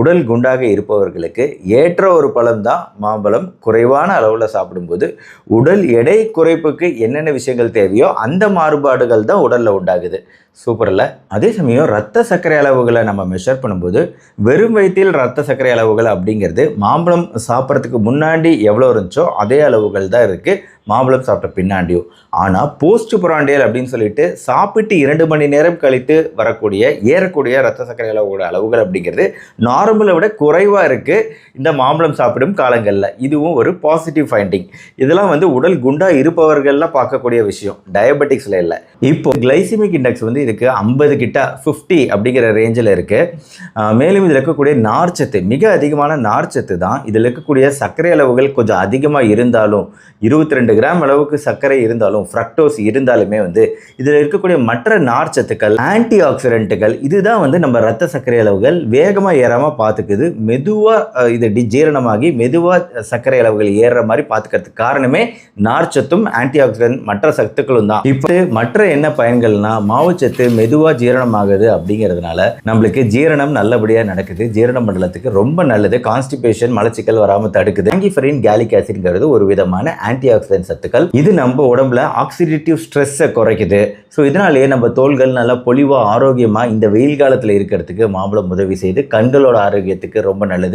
உடல் குண்டாக இருப்பவர்களுக்கு ஏற்ற ஒரு பழம் தான் மாம்பழம். குறைவான அளவில் சாப்பிடும்போது உடல் எடை குறைப்புக்கு என்னென்ன விஷயங்கள் தேவையோ அந்த மாறுபாடுகள் தான் உடலில் உண்டாகுது. சூப்பரில். அதே சமயம் ரத்த சர்க்கரை அளவுகளை நம்ம மெஷர் பண்ணும்போது வெறும் வயிற்றில் ரத்த சர்க்கரை அளவுகள் அப்படிங்கிறது மாம்பழம் சாப்பிட்றதுக்கு முன்னாடி எவ்வளோ இருந்துச்சோ அதே அளவுகள் தான் இருக்குது மாம்பழம் சாப்பிட்ட பின்னாடியும். ஆனால் போஸ்ட் புராண்டியல் அப்படின்னு சொல்லிட்டு சாப்பிட்டு 2 மணி நேரம் கழித்து வரக்கூடிய ஏறக்கூடிய ரத்த சர்க்கரை அளவோட அளவுகள் அப்படிங்கிறது நார்மலை விட குறைவாக இருக்குது இந்த மாம்பழம் சாப்பிடும் காலங்களில். இதுவும் ஒரு பாசிட்டிவ் ஃபைண்டிங். இதெல்லாம் உடல் குண்டாக இருப்பவர்கள்லாம் பார்க்கக்கூடிய விஷயம், டயபெட்டிக்ஸில் இல்லை. இப்போ கிளைசிமிக் இண்டெக்ஸ் இதுக்கு 50 கிட்ட 50 அப்படிங்கிற ரேஞ்சில் இருக்குது. மேலும் இதில் இருக்கக்கூடிய நார்ச்சத்து, மிக அதிகமான நார்ச்சத்து தான். இதில் இருக்கக்கூடிய சர்க்கரை அளவுகள் கொஞ்சம் அதிகமாக இருந்தாலும், 22 கிராம் அளவுக்கு சர்க்கரை இருந்தாலும், ஃப்ரக்டோஸ் இருந்தாலுமே இதில் இருக்கக்கூடிய மற்ற நார்ச்சத்துக்கள், ஆன்டி ஆக்சிடென்ட்டுகள், இதுதான் நம்ம ரத்த சர்க்கரை அளவுகள் வேகமாக ஏறாமல் பார்த்துக்குது. மெதுவாக இது ஜீரணமாகி மெதுவாக சர்க்கரை அளவுகள் ஏறுற மாதிரி பார்த்துக்கிறதுக்கு காரணமே நார்ச்சத்தும் ஆன்டி ஆக்சிடென்ட் மற்ற சத்துக்களும் தான். இப்போ மற்ற என்ன பயன்கள்னா, மாவுச்சத்து மெதுவாக ஜீரணமாகுது அப்படிங்கிறதுனால நம்மளுக்கு ஜீரணம் நல்லபடியாக நடக்குது. ஜீரண மண்டலத்துக்கு ரொம்ப நல்லது. கான்ஸ்டிபேஷன், மலச்சிக்கல் வராமல் தடுக்குது. ஆங்கிஃபரின் கேலிக் ஆசிட்ங்கிறது ஒரு விதமான ஆன்டி ஆக்சிடென்ட் சத்துக்கள். இது நம்ம உடம்புல ஆக்சிடேட்டிவ் ஸ்ட்ரெஸ்ஸை குறைக்குது. ஸோ இதனாலேயே நம்ம தோள்கள் நல்லா பொலிவாக ஆரோக்கியமாக இந்த வெயில் காலத்தில் இருக்கிறதுக்கு மாம்பழம் உதவி செய்து கண்களோட ஆரோக்கியத்துக்கு ரொம்ப நல்லது.